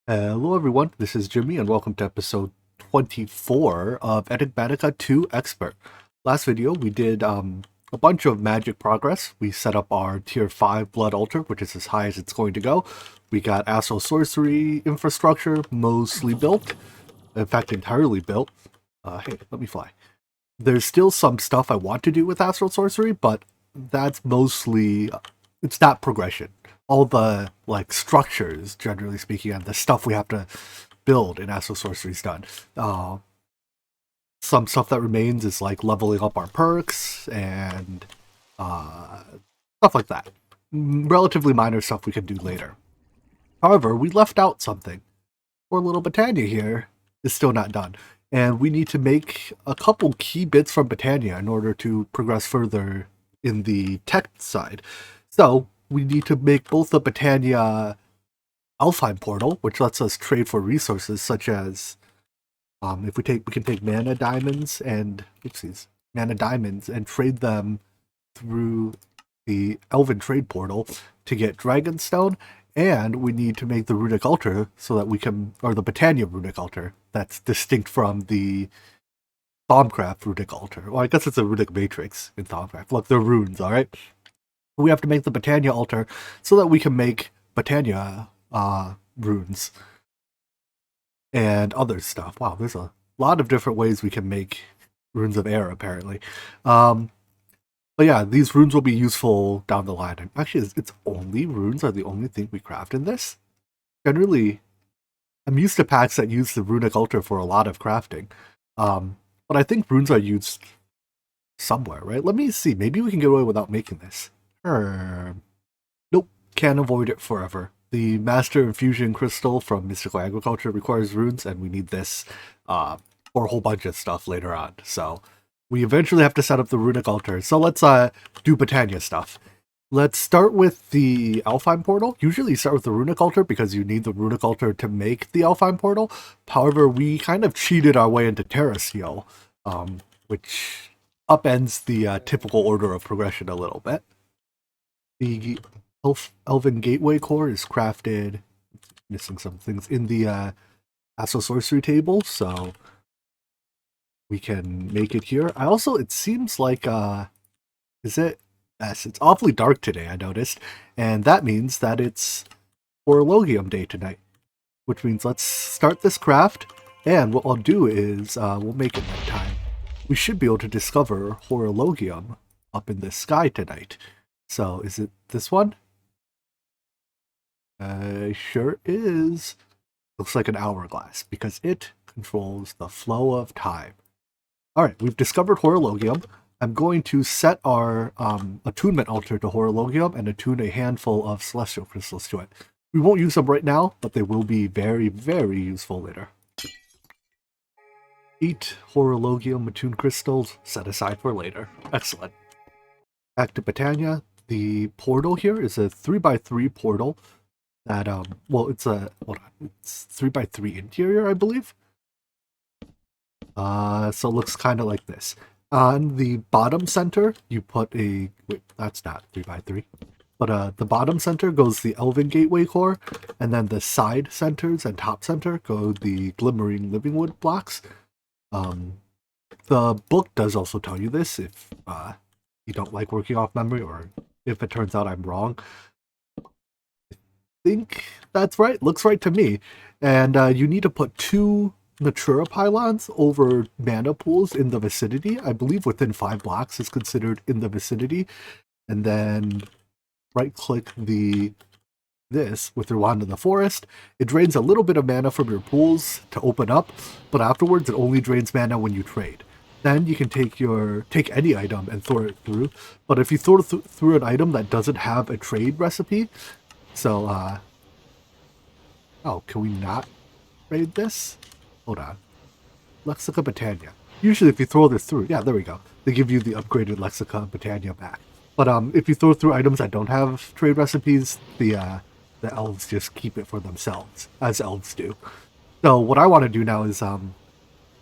Hello everyone, this is Jimmy and welcome to episode 24 of Enigmatica 2 Expert. Last video we did a bunch of magic progress. We set up our tier 5 blood altar, which is as high as it's going to go. We got astral sorcery infrastructure mostly built, in fact entirely built. Hey, let me fly. There's still some stuff I want to do with astral sorcery, but that's mostly, it's not progression. All the structures, generally speaking, and the stuff we have to build in astral sorcery is done. Some stuff that remains is like leveling up our perks and stuff like that. Relatively minor stuff we can do later. However, we left out something. Poor little Britannia here is still not done. And we need to make a couple key bits from Britannia in order to progress further in the tech side. So we need to make both the Britannia Alfheim portal, which lets us trade for resources such as we can take mana diamonds and trade them through the Elven trade portal to get Dragonstone, and we need to make the runic altar so that we can, or the Britannia runic altar that's distinct from the Thaumcraft runic altar. Well, I guess it's a runic matrix in Thaumcraft. Look, they're runes, all right. We have to make the Britannia altar so that we can make Britannia runes and other stuff. Wow, there's a lot of different ways we can make runes of air, apparently. But yeah, these runes will be useful down the line. And actually, it's only runes are the only thing we craft in this. Generally, I'm used to packs that use the runic altar for a lot of crafting. But I think runes are used somewhere, right? Let me see. Maybe we can get away without making this. Nope, can't avoid it forever. The Master Infusion Crystal from Mystical Agriculture requires runes, and we need this for a whole bunch of stuff later on. So we eventually have to set up the runic altar. So let's do Britannia stuff. Let's start with the Alfheim portal. Usually you start with the runic altar because you need the runic altar to make the Alfheim portal. However, we kind of cheated our way into Terra Steel, which upends the typical order of progression a little bit. The Elven Gateway core is crafted, missing some things, in the Astral Sorcery table, so we can make it here. I also, it seems like, yes, it's awfully dark today, I noticed, and that means that it's Horologium Day tonight, which means let's start this craft, and what I'll do is we'll make it nighttime. We should be able to discover Horologium up in the sky tonight. So, is it this one? Sure is. Looks like an hourglass, because it controls the flow of time. Alright, we've discovered Horologium. I'm going to set our attunement altar to Horologium and attune a handful of celestial crystals to it. We won't use them right now, but they will be very, very useful later. 8 Horologium attuned crystals set aside for later. Excellent. Back to Britannia. The portal here is a 3x3 portal that, well, it's a, hold on, it's 3x3 interior, I believe. So it looks kind of like this. On the bottom center, you put a, wait, that's not 3x3. But the bottom center goes the Elven Gateway core, and then the side centers and top center go the Glimmering Livingwood blocks. The book does also tell you this if you don't like working off memory, or if it turns out I'm wrong. I think that's right. Looks right to me. And you need to put 2 Natura pylons over mana pools in the vicinity. I believe within 5 blocks is considered in the vicinity. And then right-click this with your wand in the forest. It drains a little bit of mana from your pools to open up, but afterwards it only drains mana when you trade. Then you can take any item and throw it through. But if you throw it through an item that doesn't have a trade recipe, so oh, can we not trade this? Hold on. Lexica Britannia. Usually if you throw this through, yeah, there we go. They give you the upgraded Lexica Britannia back. But if you throw through items that don't have trade recipes, the elves just keep it for themselves, as elves do. So what I want to do now is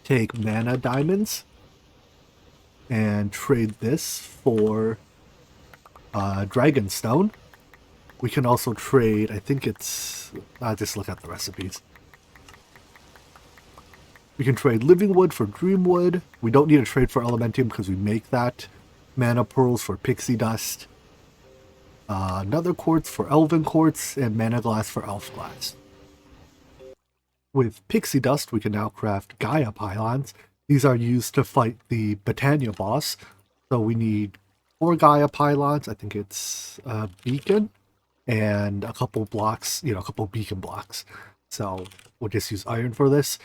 take mana diamonds and trade this for Dragonstone. We can also trade, I think it's... I'll just look at the recipes. We can trade living wood for dream wood. We don't need to trade for elementium because we make that. Mana pearls for pixie dust. Another quartz for elven quartz, and mana glass for elf glass. With pixie dust, we can now craft Gaia pylons. These are used to fight the Botania boss. So we need 4 Gaia pylons. I think it's a beacon and a couple blocks, a couple beacon blocks. So we'll just use iron for this.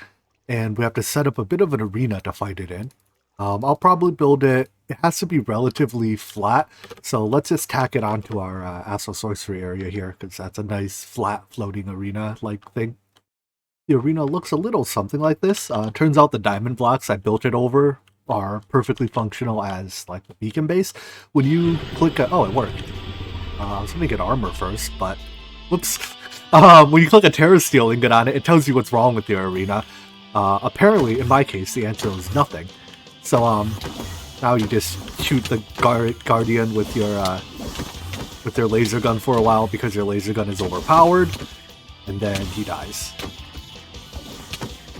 And we have to set up a bit of an arena to fight it in. I'll probably build it. It has to be relatively flat. So let's just tack it onto our Astral Sorcery area here, because that's a nice flat floating arena-like thing. The arena looks a little something like this. Turns out the diamond blocks I built it over are perfectly functional as like the beacon base. When you click oh, it worked. I was going to get armor first, but whoops. When you click a Terra Steel ingot on it, it tells you what's wrong with your arena. Apparently, in my case, the answer is nothing. So now you just shoot the guardian with your laser gun for a while because your laser gun is overpowered, and then he dies.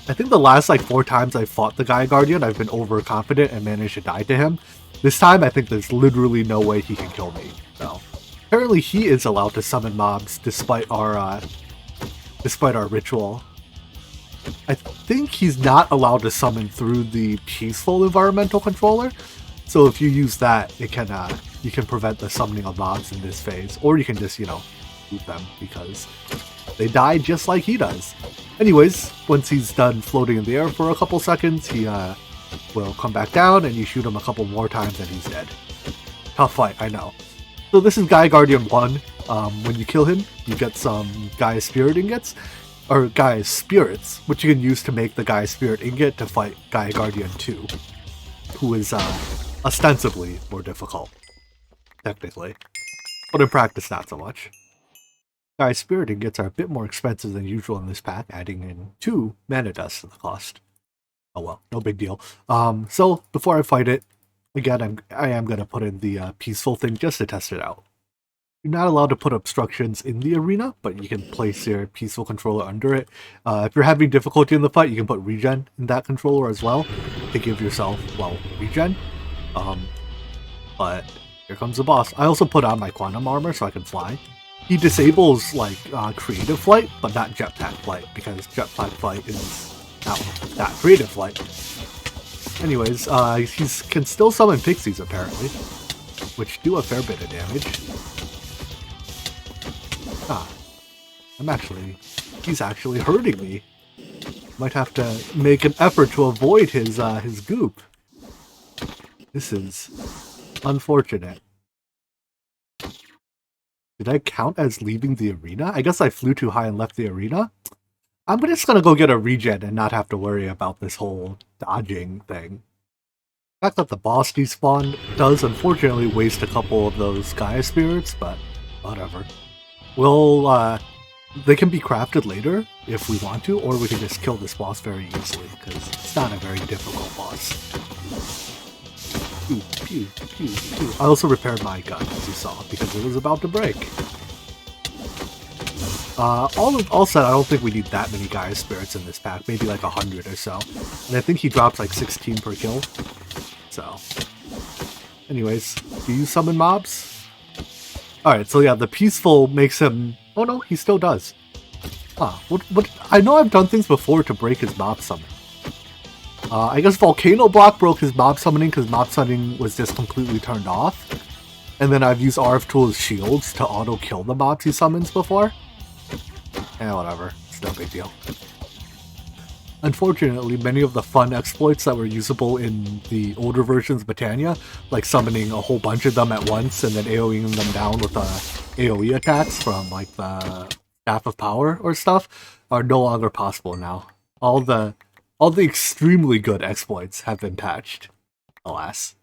I think the last like 4 times I fought the Gaia Guardian, I've been overconfident and managed to die to him. This time, I think there's literally no way he can kill me. So apparently, he is allowed to summon mobs despite our ritual. I think he's not allowed to summon through the peaceful environmental controller. So if you use that, it can you can prevent the summoning of mobs in this phase, or you can just shoot them because they die just like he does. Anyways, once he's done floating in the air for a couple seconds, he will come back down, and you shoot him a couple more times, and he's dead. Tough fight, I know. So this is Gaia Guardian 1. When you kill him, you get some Gaia Spirit ingots, or Gaia Spirits, which you can use to make the Gaia Spirit ingot to fight Gaia Guardian 2, who is ostensibly more difficult, technically, but in practice not so much. Gaia Spirit ingots are a bit more expensive than usual in this pack, adding in 2 mana dust to the cost. Oh well, no big deal. So before I fight it, again, I am going to put in the peaceful thing just to test it out. You're not allowed to put obstructions in the arena, but you can place your peaceful controller under it. If you're having difficulty in the fight, you can put regen in that controller as well to give yourself, regen. But here comes the boss. I also put on my quantum armor so I can fly. He disables creative flight, but not jetpack flight, because jetpack flight is not creative flight. Anyways, he can still summon pixies apparently, which do a fair bit of damage. He's actually hurting me. Might have to make an effort to avoid his goop. This is unfortunate. Did I count as leaving the arena? I guess I flew too high and left the arena. I'm just gonna go get a regen and not have to worry about this whole dodging thing. The fact that the boss despawned does unfortunately waste a couple of those Gaia Spirits, but whatever. They can be crafted later if we want to, or we can just kill this boss very easily, because it's not a very difficult boss. Pew, pew, pew, pew. I also repaired my gun, as you saw, because it was about to break. All said, I don't think we need that many Gaia Spirits in this pack, maybe like 100 or so. And I think he drops like 16 per kill. So, anyways, do you summon mobs? Alright, so yeah, the peaceful makes him... Oh no, he still does. What? I know I've done things before to break his mob summon. I guess Volcano Block broke his mob summoning because mob summoning was just completely turned off. And then I've used RF Tool's shields to auto-kill the mobs he summons before. Whatever. It's no big deal. Unfortunately, many of the fun exploits that were usable in the older versions of Botania, like summoning a whole bunch of them at once and then AoEing them down with AoE attacks from like the Staff of Power or stuff, are no longer possible now. All the extremely good exploits have been patched, alas.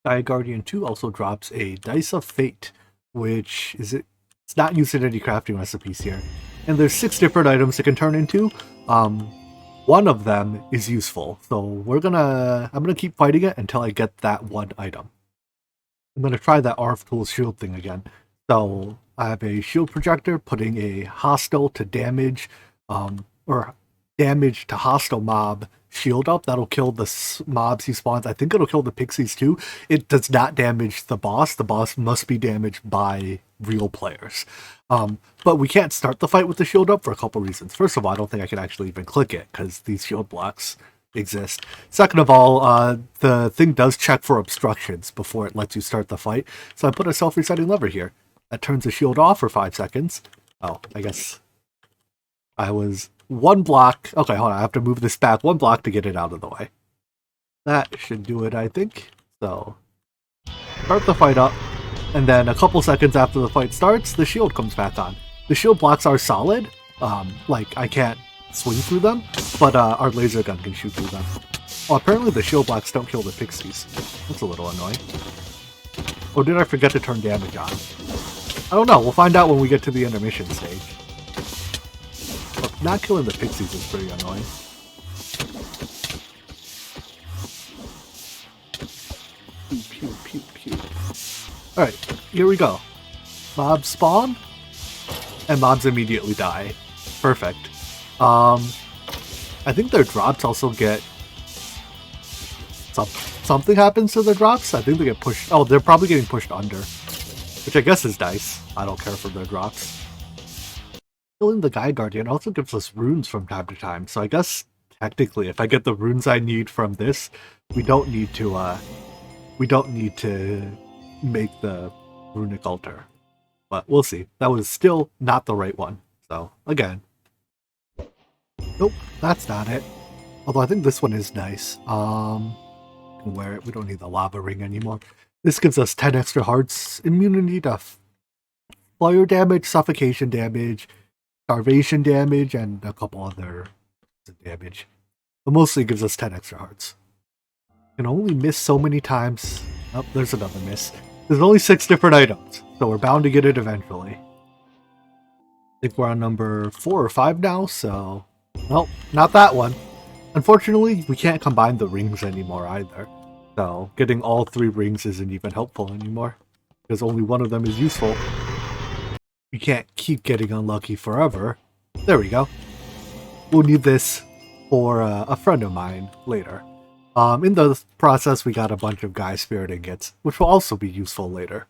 Gaia Guardian 2 also drops a Dice of Fate, which it's not used in any crafting recipes here. And there's 6 different items it can turn into. One of them is useful, so I'm gonna keep fighting it until I get that one item. I'm gonna try that RF Tool shield thing again. So I have a shield projector putting a hostile to damage, or damage to hostile mob shield up. That'll kill the mobs he spawns. I think it'll kill the pixies too. It does not damage the boss. The boss must be damaged by real players. But we can't start the fight with the shield up for a couple reasons. First of all, I don't think I can actually even click it because these shield blocks exist. Second of all, the thing does check for obstructions before it lets you start the fight. So I put a self-resetting lever here. That turns the shield off for 5 seconds. Oh, I guess I was one block. Okay, hold on. I have to move this back one block to get it out of the way. That should do it, I think. So, start the fight up. And then a couple seconds after the fight starts, the shield comes back on. The shield blocks are solid. Like, I can't swing through them, but our laser gun can shoot through them. Oh, apparently the shield blocks don't kill the pixies. That's a little annoying. Or did I forget to turn damage on? I don't know. We'll find out when we get to the intermission stage. But not killing the pixies is pretty annoying. Pew, pew, pew, pew. Alright, here we go. Mobs spawn, and mobs immediately die. Perfect. I think their drops also get... Something happens to their drops? I think they get pushed... Oh, they're probably getting pushed under. Which I guess is nice. I don't care for their drops. Killing the Guy Guardian also gives us runes from time to time, so I guess technically if I get the runes I need from this, we don't need to make the runic altar. But we'll see. That was still not the right one. So again. Nope, that's not it. Although I think this one is nice. Can wear it. We don't need the lava ring anymore. This gives us 10 extra hearts, immunity to fire damage, suffocation damage, starvation damage, and a couple other damage. But mostly it gives us 10 extra hearts. Can only miss so many times. Oh, there's another miss. There's only 6 different items, so we're bound to get it eventually. I think we're on number 4 or 5 now, so... Nope, not that one. Unfortunately, we can't combine the rings anymore either. So, getting all 3 rings isn't even helpful anymore. Because only one of them is useful. You can't keep getting unlucky forever. There we go. We'll need this for a friend of mine later. In the process, we got a bunch of Guy Spirit ingots, which will also be useful later.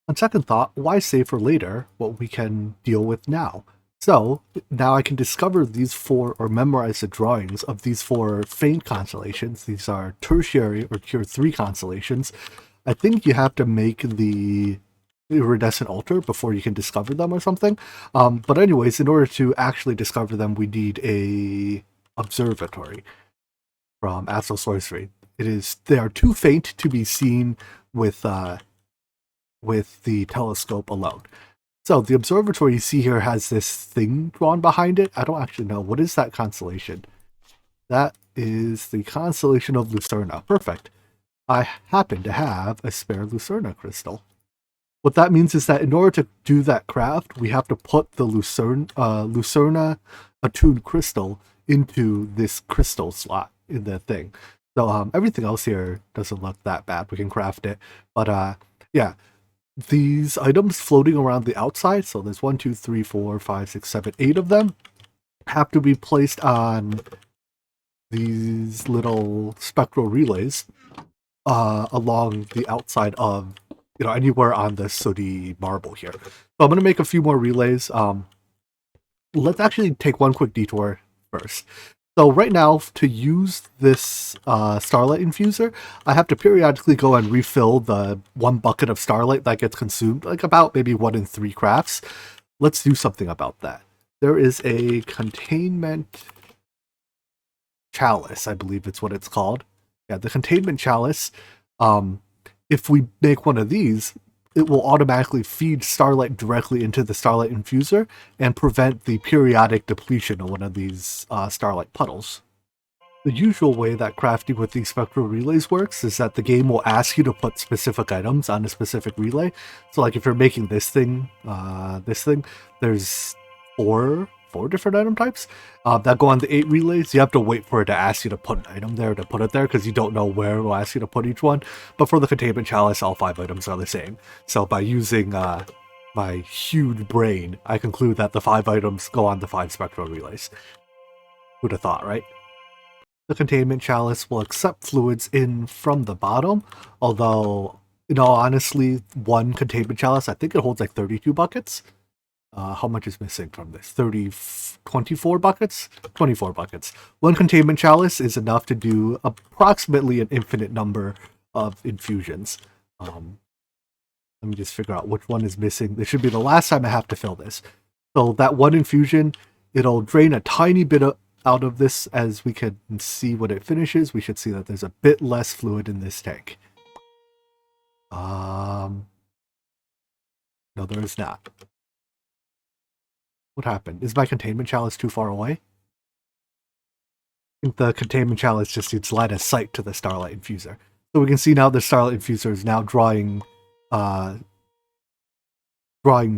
On second thought, why save for later what we can deal with now? So, now I can discover these 4, or memorize the drawings of these 4 faint constellations. These are tertiary or tier 3 constellations. I think you have to make the iridescent altar before you can discover them or something. But anyways, in order to actually discover them, we need a observatory from Astral Sorcery. They are too faint to be seen with the telescope alone. So the observatory you see here has this thing drawn behind it. I don't actually know. What is that constellation? That is the constellation of Lucerna. Perfect. I happen to have a spare Lucerna crystal. What that means is that in order to do that craft, we have to put the Lucerna attuned crystal into this crystal slot in the thing. So everything else here doesn't look that bad. We can craft it. But yeah. These items floating around the outside, so there's 1, 2, 3, 4, 5, 6, 7, 8 of them, have to be placed on these little spectral relays along the outside of, anywhere on the sooty marble here. So I'm going to make a few more relays. Let's actually take one quick detour first. So right now, to use this starlight infuser, I have to periodically go and refill the 1 bucket of starlight that gets consumed, like about maybe 1 in 3 crafts. Let's do something about that. There is a containment chalice, I believe it's what it's called. Yeah, the containment chalice. If we make one of these, it will automatically feed starlight directly into the starlight infuser and prevent the periodic depletion of one of these starlight puddles. The usual way that crafting with these spectral relays works is that the game will ask you to put specific items on a specific relay. So like if you're making this thing, there's four different item types that go on the 8 relays. You have to wait for it to ask you to put an item there to put it there because you don't know where it will ask you to put each one. But for the containment chalice, all 5 items are the same. So by using my huge brain, I conclude that the 5 items go on the 5 spectral relays. Who'd have thought, right? The containment chalice will accept fluids in from the bottom, although, in all honesty, one containment chalice, I think it holds like 32 buckets. How much is missing from this? 24 buckets? 24 buckets. One containment chalice is enough to do approximately an infinite number of infusions. Let me just figure out which one is missing. This should be the last time I have to fill this. So that one infusion, it'll drain a tiny bit out of this as we can see when it finishes. We should see that there's a bit less fluid in this tank. No, there is not. What happened? Is my containment chalice too far away? I think the containment chalice just needs line of sight to the starlight infuser. So we can see now the starlight infuser is now drawing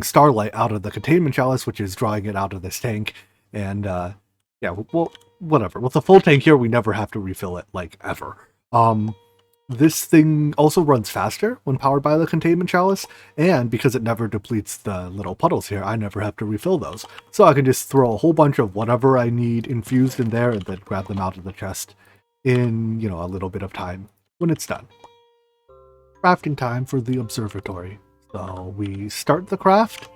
starlight out of the containment chalice, which is drawing it out of this tank. And yeah, well, whatever. With the full tank here, we never have to refill it, like, ever. This thing also runs faster when powered by the containment chalice, and because it never depletes the little puddles here, I never have to refill those. So I can just throw a whole bunch of whatever I need infused in there and then grab them out of the chest in, a little bit of time when it's done. Crafting time for the observatory. So we start the craft,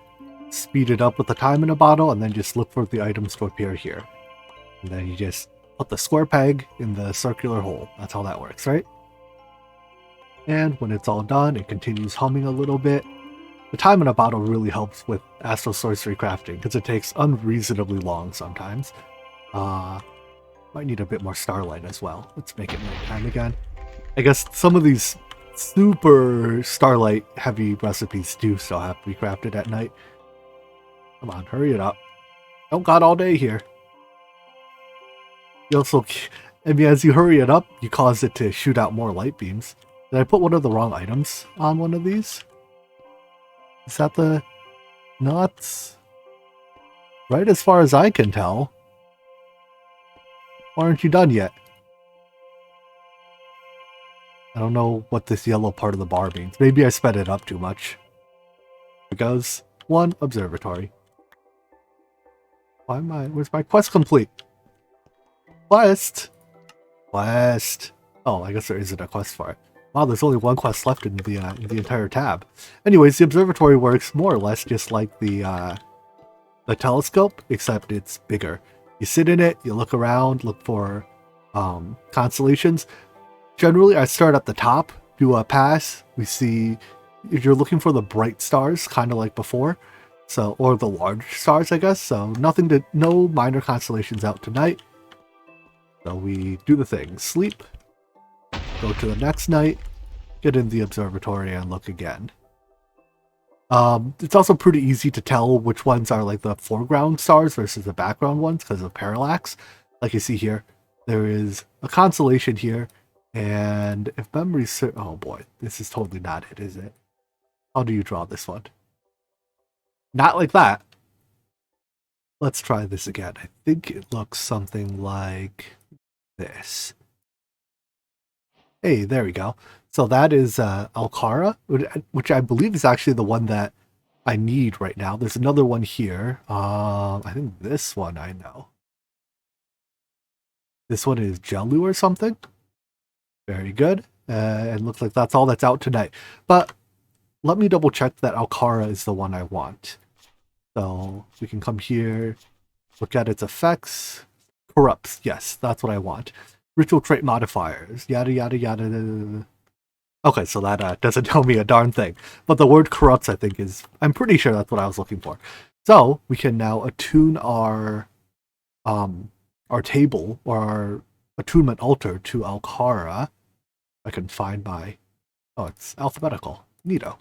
speed it up with the time in a bottle, and then just look for the items to appear here. And then you just put the square peg in the circular hole. That's how that works, right? And when it's all done, it continues humming a little bit. The time in a bottle really helps with astral sorcery crafting because it takes unreasonably long sometimes. Might need a bit more starlight as well. Let's make it nighttime again. I guess some of these super starlight heavy recipes do still have to be crafted at night. Come on, hurry it up. Don't got all day here. You also, as you hurry it up, you cause it to shoot out more light beams. Did I put one of the wrong items on one of these? Is that the nuts? Right as far as I can tell. Why aren't you done yet? I don't know what this yellow part of the bar means. Maybe I sped it up too much. It goes 1 observatory. Where's my quest complete? Quest! Quest! Oh, I guess there isn't a quest for it. Wow, there's only 1 quest left in the entire tab. Anyways, the observatory works more or less just like the telescope, except it's bigger. You sit in it, you look around, look for constellations. Generally, I start at the top, do a pass. We see if you're looking for the bright stars, kind of like before, so or the large stars, I guess. So no minor constellations out tonight. So we do the thing: sleep, go to the next night, get in the observatory, and look again. It's also pretty easy to tell which ones are like the foreground stars versus the background ones because of parallax. Like you see here, there is a constellation here, and if memory serves, oh boy, this is totally not it, is it? How do you draw this one? Not like that. Let's try this again. I think it looks something like this. Hey, there we go. So that is Alcara, which I believe is actually the one that I need right now. There's another one here. I think this one I know. This one is Jelu or something. Very good. And looks like that's all that's out tonight. But let me double check that Alcara is the one I want. So we can come here, look at its effects. Corrupts. Yes, that's what I want. Ritual trait modifiers. Yada, yada, yada. Okay, so that doesn't tell me a darn thing. But the word corrupts, I think, I'm pretty sure that's what I was looking for. So we can now attune our table or our attunement altar to Alcara. I can find oh, it's alphabetical. Neato.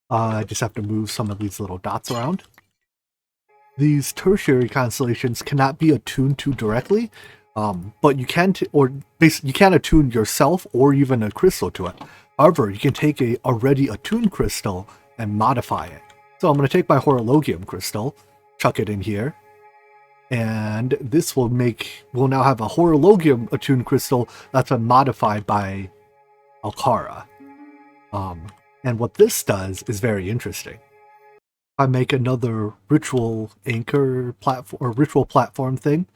I just have to move some of these little dots around. These tertiary constellations cannot be attuned to directly, but you can, you can attune yourself or even a crystal to it. However, you can take a already attuned crystal and modify it. So I'm going to take my horologium crystal, chuck it in here, and this will now have a horologium attuned crystal that's been modified by Alcara. And what this does is very interesting. I make another ritual anchor platform or ritual platform thing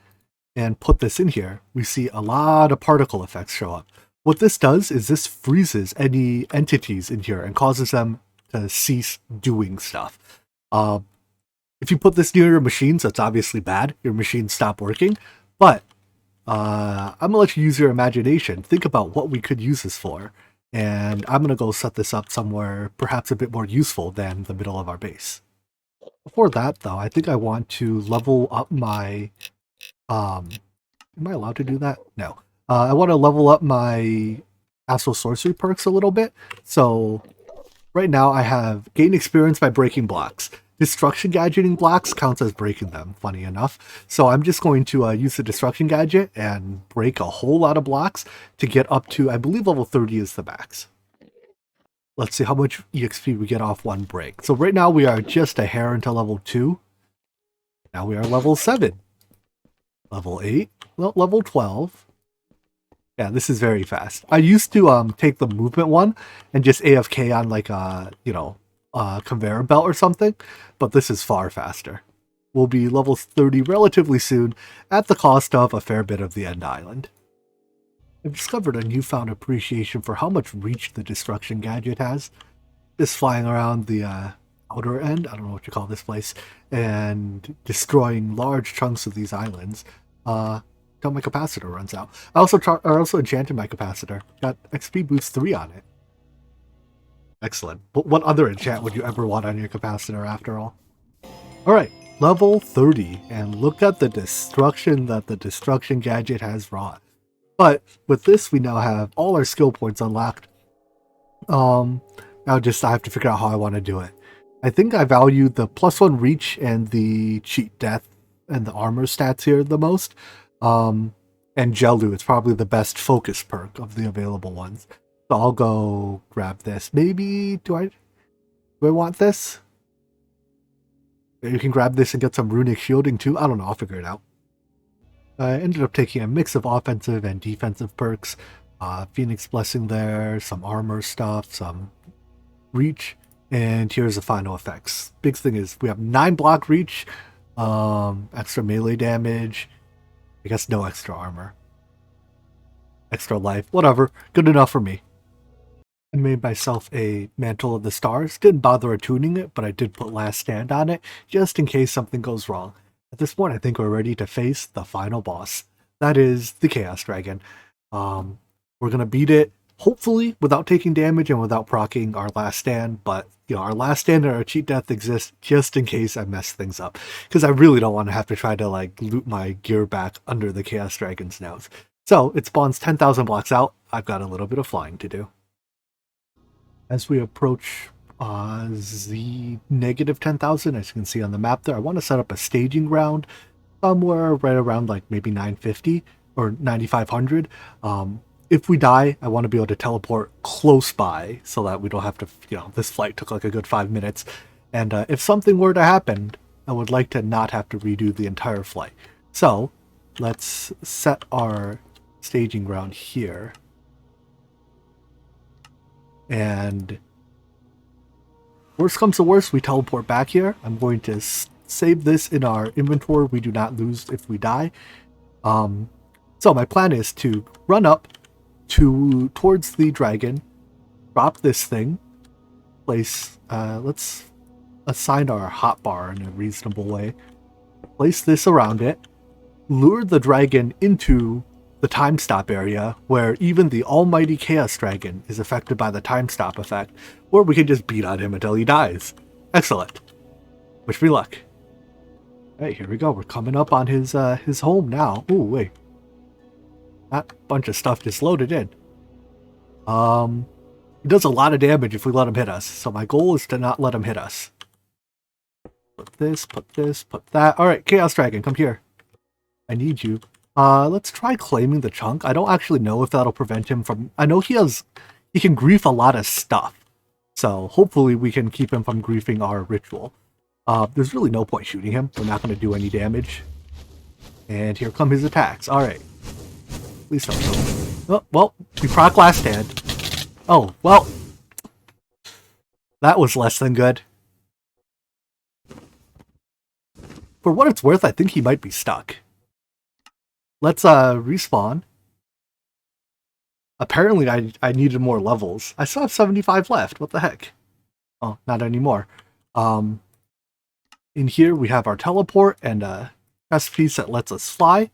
and put this in here, we see a lot of particle effects show up. What this does is this freezes any entities in here and causes them to cease doing stuff. If you put this near your machines, that's obviously bad. Your machines stop working. But I'm gonna let you use your imagination. Think about what we could use this for. And I'm gonna go set this up somewhere perhaps a bit more useful than the middle of our base. Before that, though, I think I want to level up my... am I allowed to do that? No. I want to level up my Astral Sorcery perks a little bit. So right now I have gain experience by breaking blocks. Destruction gadgeting blocks counts as breaking them, funny enough. So I'm just going to use the destruction gadget and break a whole lot of blocks to get up to, I believe level 30 is the max. Let's see how much EXP we get off one break. So right now we are just a hair until level 2. Now we are level 7. Level 8. Well, level 12. Yeah, this is very fast. I used to take the movement one and just AFK on like a, conveyor belt or something, but this is far faster. We'll be level 30 relatively soon at the cost of a fair bit of the end island. I've discovered a newfound appreciation for how much reach the destruction gadget has. Just flying around the outer end, I don't know what you call this place, and destroying large chunks of these islands. Till my capacitor runs out. I also enchanted my capacitor. Got XP boost 3 on it. Excellent. But what other enchant would you ever want on your capacitor after all? Alright, level 30. And look at the destruction that the destruction gadget has wrought. But with this, we now have all our skill points unlocked. Now I have to figure out how I want to do it. I think I value the +1 reach and the cheat death and the armor stats here the most. And Jelu is probably the best focus perk of the available ones. So I'll go grab this. Maybe, do I want this? Maybe you can grab this and get some runic shielding too. I don't know, I'll figure it out. I ended up taking a mix of offensive and defensive perks. Phoenix Blessing there, some armor stuff, some reach, and here's the final effects. Big thing is we have 9 block reach, extra melee damage, I guess no extra armor, extra life, whatever, good enough for me. I made myself a Mantle of the Stars, didn't bother attuning it, but I did put Last Stand on it, just in case something goes wrong. At this point, I think we're ready to face the final boss. That is the Chaos Dragon. We're going to beat it, hopefully, without taking damage and without proccing our Last Stand, but our Last Stand and our Cheat Death exist just in case I mess things up. Because I really don't want to have to try to loot my gear back under the Chaos Dragon's nose. So, it spawns 10,000 blocks out. I've got a little bit of flying to do. As we approach the negative 10,000, as you can see on the map there, I want to set up a staging ground somewhere right around maybe 950 or 9,500. If we die, I want to be able to teleport close by so that we don't have to, this flight took a good 5 minutes. And if something were to happen, I would like to not have to redo the entire flight. So let's set our staging ground here. And worst comes to worst, we teleport back here. I'm going to save this in our inventory. We do not lose if we die. So my plan is to run up towards the dragon, drop this thing, place, let's assign our hotbar in a reasonable way, place this around it, lure the dragon into the time stop area where even the almighty Chaos Dragon is affected by the time stop effect, or we can just beat on him until he dies. Excellent. Wish me luck. Alright, here we go. We're coming up on his home now. Ooh, wait. That bunch of stuff just loaded in. He does a lot of damage if we let him hit us, so my goal is to not let him hit us. Put this, put that. Alright, Chaos Dragon, come here. I need you. Let's try claiming the chunk. I don't actually know if that'll prevent him from... I know he can grief a lot of stuff. So hopefully we can keep him from griefing our ritual. There's really no point shooting him. We're not going to do any damage. And here come his attacks. Alright. Please don't kill him. Oh, well, we proc Last Stand. Oh, well. That was less than good. for what it's worth, I think he might be stuck. Let's respawn. Apparently I needed more levels. I still have 75 left. What the heck? Oh, not anymore. In here we have our teleport and a chest piece that lets us fly.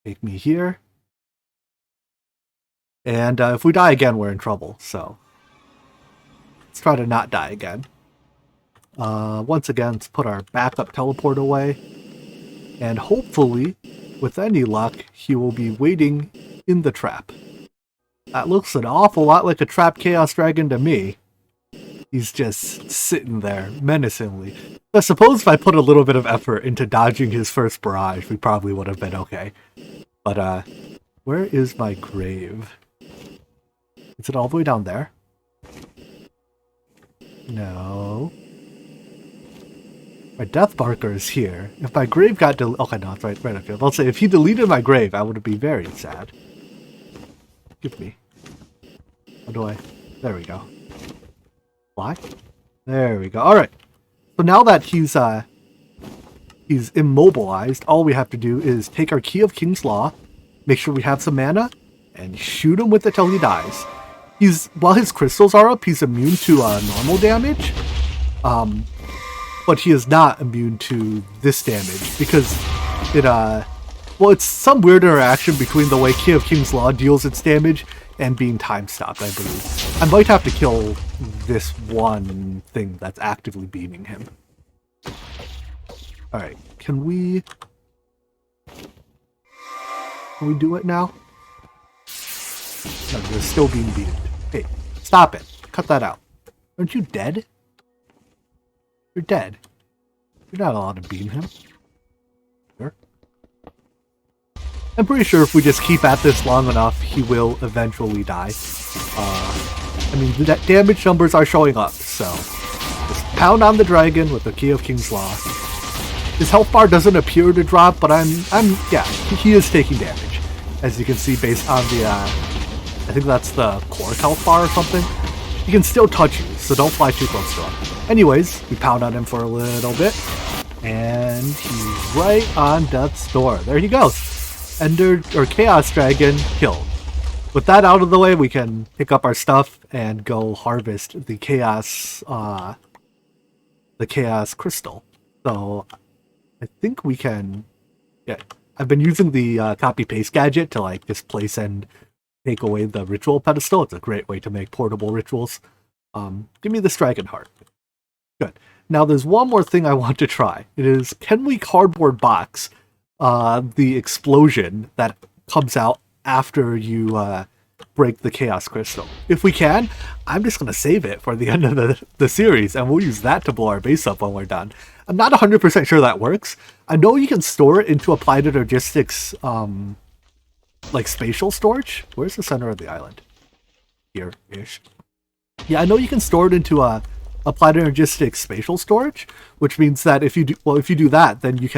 Take me here. And if we die again, we're in trouble. So let's try to not die again. Once again, let's put our backup teleport away. And hopefully, with any luck, he will be waiting in the trap. That looks an awful lot like a trapped Chaos Dragon to me. He's just sitting there, menacingly. I suppose if I put a little bit of effort into dodging his first barrage, we probably would have been okay. But, where is my grave? Is it all the way down there? No. My death marker is here. If my grave got okay, no, it's right up here. I'll say, if he deleted my grave, I would be very sad. Give me. How do I? There we go. Why? There we go. Alright. So now that he's immobilized, all we have to do is take our Key of King's Law, make sure we have some mana, and shoot him with it till he dies. While his crystals are up, he's immune to normal damage. But he is not immune to this damage because it's some weird interaction between the way Key of King's Law deals its damage and being time stopped, I believe. I might have to kill this one thing that's actively beaming him. Alright, can we do it now? No, they're still being beamed. Hey, stop it. Cut that out. Aren't you dead? You're dead. You're not allowed to beam him. Sure. I'm pretty sure if we just keep at this long enough, he will eventually die. I mean, the damage numbers are showing up, so just pound on the dragon with the Key of King's Law. His health bar doesn't appear to drop, but yeah, he is taking damage, as you can see based on the, I think that's the core health bar or something. He can still touch you, so don't fly too close to him. Anyways, we pound on him for a little bit, and he's right on death's door. There he goes. Chaos Dragon killed. With that out of the way, we can pick up our stuff and go harvest the Chaos Crystal. So I think we can. Yeah, I've been using the copy paste gadget to like just place and take away the ritual pedestal. It's a great way to make portable rituals. Give me this dragon heart. Good. Now there's one more thing I want to try. It is, can we cardboard box the explosion that comes out after you break the Chaos Crystal? If we can, I'm just going to save it for the end of the series, and we'll use that to blow our base up when we're done. I'm not 100% sure that works. I know you can store it into Applied Energistics, like spatial storage. Where's the center of the island? Here-ish. Yeah, I know you can store it into Applied Energistics spatial storage, which means that if you do that, then you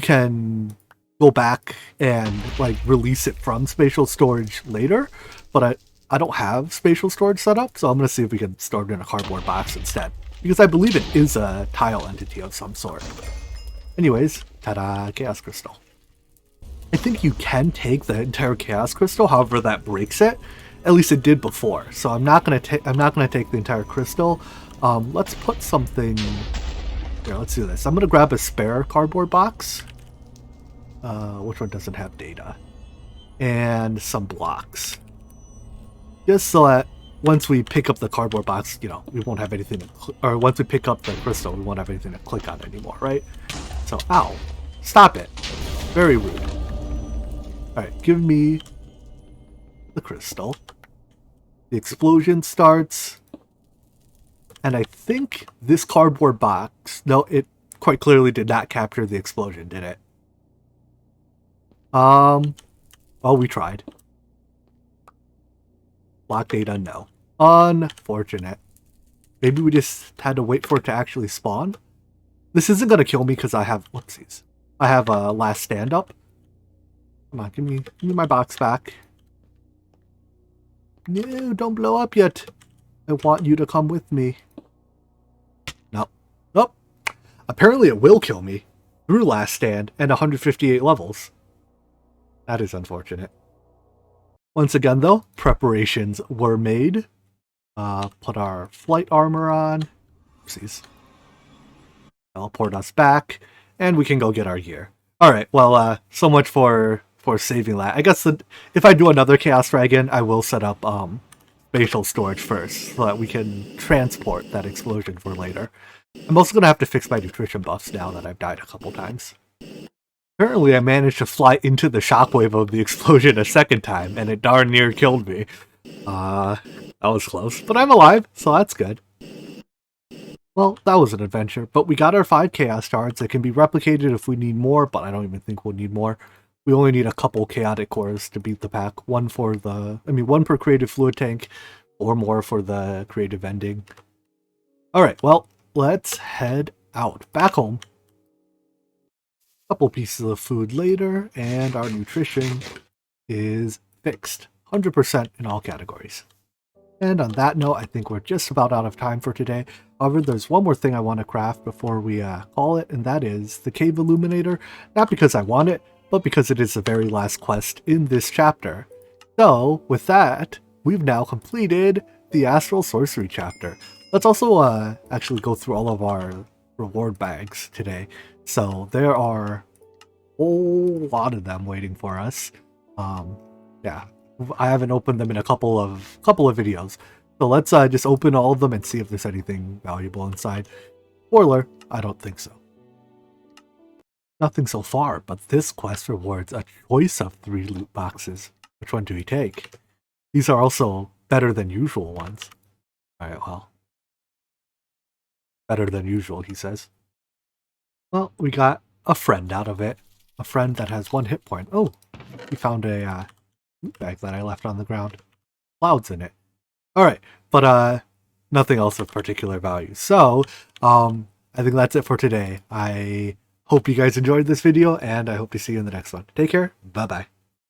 can go back and like release it from spatial storage later. But I don't have spatial storage set up, so I'm gonna see if we can store it in a cardboard box instead, because I believe it is a tile entity of some sort. Anyways, ta-da, Chaos Crystal. I think you can take the entire Chaos Crystal, however that breaks it. At least it did before, so I'm not gonna take the entire crystal. Let's put something here. Let's do this. I'm gonna grab a spare cardboard box. Which one doesn't have data? And some blocks, just so that once we pick up the cardboard box, you know, we won't have anything or once we pick up the crystal, we won't have anything to click on anymore, right? So, ow, stop it. Very rude. Alright, give me the crystal. The explosion starts, and I think this cardboard box, no, it quite clearly did not capture the explosion, did it? Well, we tried. Block data, no. Unfortunate. Maybe we just had to wait for it to actually spawn? This isn't going to kill me because I have, whoopsies. I have a last stand up. Come on, give me my box back. No, don't blow up yet. I want you to come with me. Nope. Nope. apparently it will kill me through Last Stand and 158 levels. That is unfortunate. Once again, though, preparations were made. Put our flight armor on. Oopsies. Teleport us back, and we can go get our gear. Alright, well, so much for saving that. I guess if I do another Chaos Dragon, I will set up spatial storage first, so that we can transport that explosion for later. I'm also going to have to fix my nutrition buffs now that I've died a couple times. Apparently I managed to fly into the shockwave of the explosion a second time, and it darn near killed me. That was close, but I'm alive, so that's good. Well, that was an adventure, but we got our 5 Chaos Shards. It can be replicated if we need more, but I don't even think we'll need more. We only need a couple Chaotic Cores to beat the pack. One per Creative Fluid Tank, or more for the Creative Ending. Alright, well, let's head out. Back home. Couple pieces of food later, and our nutrition is fixed. 100% in all categories. And on that note, I think we're just about out of time for today. However, there's one more thing I want to craft before we call it, and that is the Cave Illuminator. Not because I want it, but because it is the very last quest in this chapter. So, with that, we've now completed the Astral Sorcery chapter. Let's also actually go through all of our reward bags today. So, there are a whole lot of them waiting for us. Yeah. I haven't opened them in a couple of videos. So let's just open all of them and see if there's anything valuable inside. Spoiler, I don't think so. Nothing so far, but this quest rewards a choice of 3 loot boxes. Which one do we take? These are also better than usual ones. Alright, well. Better than usual, he says. Well, we got a friend out of it. A friend that has 1 hit point. Oh, we found a loot bag that I left on the ground. Clouds in it. Alright, but nothing else of particular value. So, I think that's it for today. I hope you guys enjoyed this video, and I hope to see you in the next one. Take care. Bye-bye.